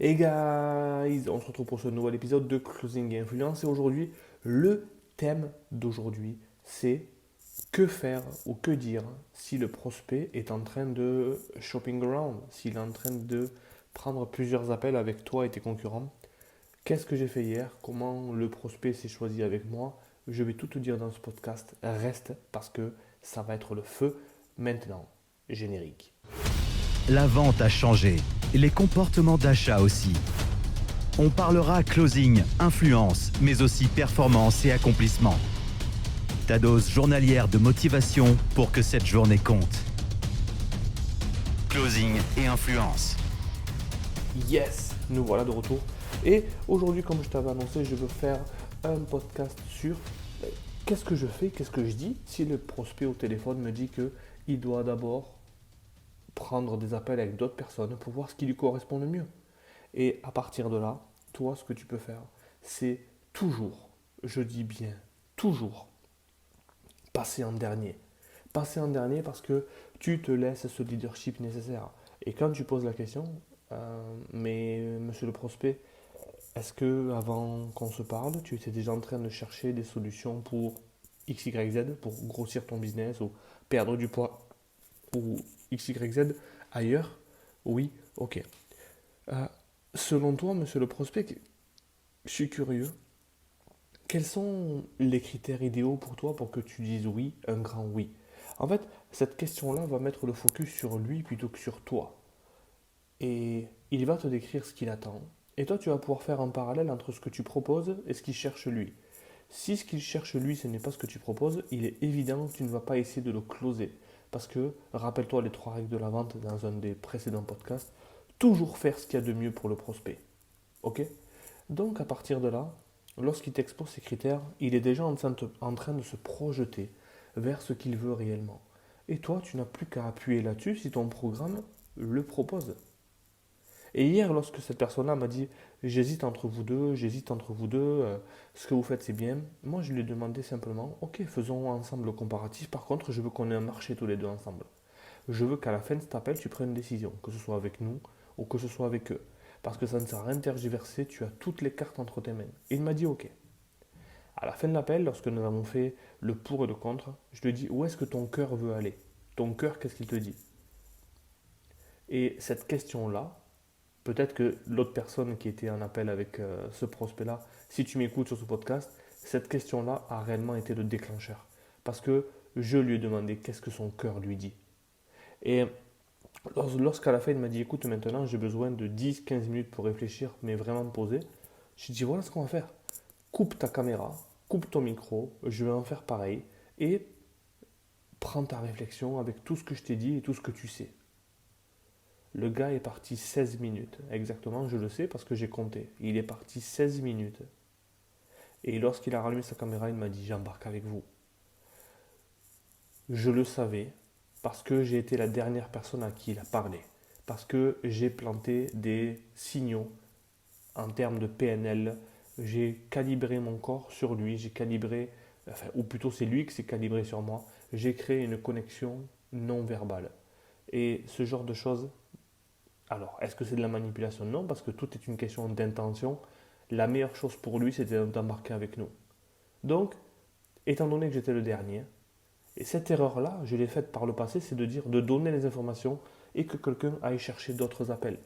Hey guys, on se retrouve pour ce nouvel épisode de Closing et Influence et aujourd'hui, le thème d'aujourd'hui, c'est que faire ou que dire si le prospect est en train de shopping around, s'il est en train de prendre plusieurs appels avec toi et tes concurrents. Qu'est-ce que j'ai fait hier? Comment le prospect s'est choisi avec moi? Je vais tout te dire dans ce podcast. Reste parce que ça va être le feu maintenant. Générique. La vente a changé, les comportements d'achat aussi. On parlera closing, influence, mais aussi performance et accomplissement. Ta dose journalière de motivation pour que cette journée compte. Closing et influence. Yes, nous voilà de retour. Et aujourd'hui, comme je t'avais annoncé, je veux faire un podcast sur qu'est-ce que je fais, qu'est-ce que je dis si le prospect au téléphone me dit qu'il doit d'abord prendre des appels avec d'autres personnes pour voir ce qui lui correspond le mieux. Et à partir de là, toi, ce que tu peux faire, c'est toujours, je dis bien toujours, passer en dernier. Passer en dernier parce que tu te laisses ce leadership nécessaire. Et quand tu poses la question, mais monsieur le prospect, est-ce que avant qu'on se parle, tu étais déjà en train de chercher des solutions pour X, Y, Z, pour grossir ton business ou perdre du poids ou X, Y, Z ailleurs? Oui, ok. Euh, Selon toi, monsieur le prospect, je suis curieux. Quels sont les critères idéaux pour toi pour que tu dises oui, un grand oui? En fait, cette question-là va mettre le focus sur lui plutôt que sur toi. Et il va te décrire ce qu'il attend. Et toi, tu vas pouvoir faire un parallèle entre ce que tu proposes et ce qu'il cherche lui. Si ce qu'il cherche lui, ce n'est pas ce que tu proposes, il est évident que tu ne vas pas essayer de le closer. Parce que, rappelle-toi les 3 règles de la vente dans un des précédents podcasts, toujours faire ce qu'il y a de mieux pour le prospect. Ok? Donc à partir de là, lorsqu'il t'expose ces critères, il est déjà en train de se projeter vers ce qu'il veut réellement. Et toi, tu n'as plus qu'à appuyer là-dessus si ton programme le propose. Et hier, lorsque cette personne-là m'a dit j'hésite entre vous deux, ce que vous faites c'est bien, moi je lui ai demandé simplement ok, faisons ensemble le comparatif. Par contre, je veux qu'on ait un marché tous les deux ensemble. Je veux qu'à la fin de cet appel, tu prennes une décision, que ce soit avec nous ou que ce soit avec eux. Parce que ça ne sert à rien de tergiverser, tu as toutes les cartes entre tes mains. Et il m'a dit ok. À la fin de l'appel, lorsque nous avons fait le pour et le contre, je lui ai dit où est-ce que ton cœur veut aller? Ton cœur, qu'est-ce qu'il te dit? Et cette question-là, peut-être que l'autre personne qui était en appel avec ce prospect-là, si tu m'écoutes sur ce podcast, cette question-là a réellement été le déclencheur. Parce que je lui ai demandé qu'est-ce que son cœur lui dit. Et lorsqu'à la fin il m'a dit écoute maintenant j'ai besoin de 10-15 minutes pour réfléchir mais vraiment me poser, j'ai dit voilà ce qu'on va faire. Coupe ta caméra, coupe ton micro, je vais en faire pareil et prends ta réflexion avec tout ce que je t'ai dit et tout ce que tu sais. Le gars est parti 16 minutes, exactement, je le sais parce que j'ai compté. Il est parti 16 minutes. Et lorsqu'il a rallumé sa caméra, il m'a dit j'embarque avec vous. Je le savais parce que j'ai été la dernière personne à qui il a parlé. Parce que j'ai planté des signaux en termes de PNL. J'ai calibré mon corps sur lui. J'ai calibré, enfin, ou plutôt c'est lui qui s'est calibré sur moi. J'ai créé une connexion non verbale. Et ce genre de choses, alors, est-ce que c'est de la manipulation? Non, parce que tout est une question d'intention. La meilleure chose pour lui, c'était d'embarquer avec nous. Donc, étant donné que j'étais le dernier, et cette erreur-là, je l'ai faite par le passé, c'est de dire, de donner les informations et que quelqu'un aille chercher d'autres appels.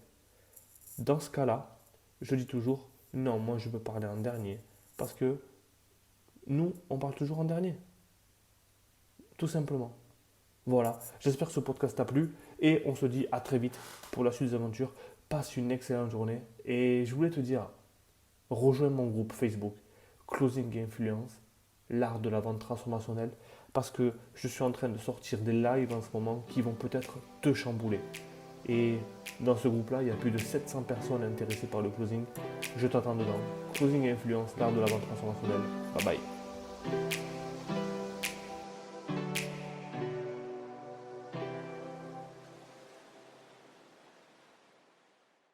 Dans ce cas-là, je dis toujours, non, moi je veux parler en dernier. Parce que nous, on parle toujours en dernier. Tout simplement. Voilà, j'espère que ce podcast t'a plu et on se dit à très vite pour la suite des aventures. Passe une excellente journée et je voulais te dire, rejoins mon groupe Facebook Closing Influence, l'art de la vente transformationnelle, parce que je suis en train de sortir des lives en ce moment qui vont peut-être te chambouler. Et dans ce groupe-là, il y a plus de 700 personnes intéressées par le closing. Je t'attends dedans. Closing Influence, l'art de la vente transformationnelle. Bye bye.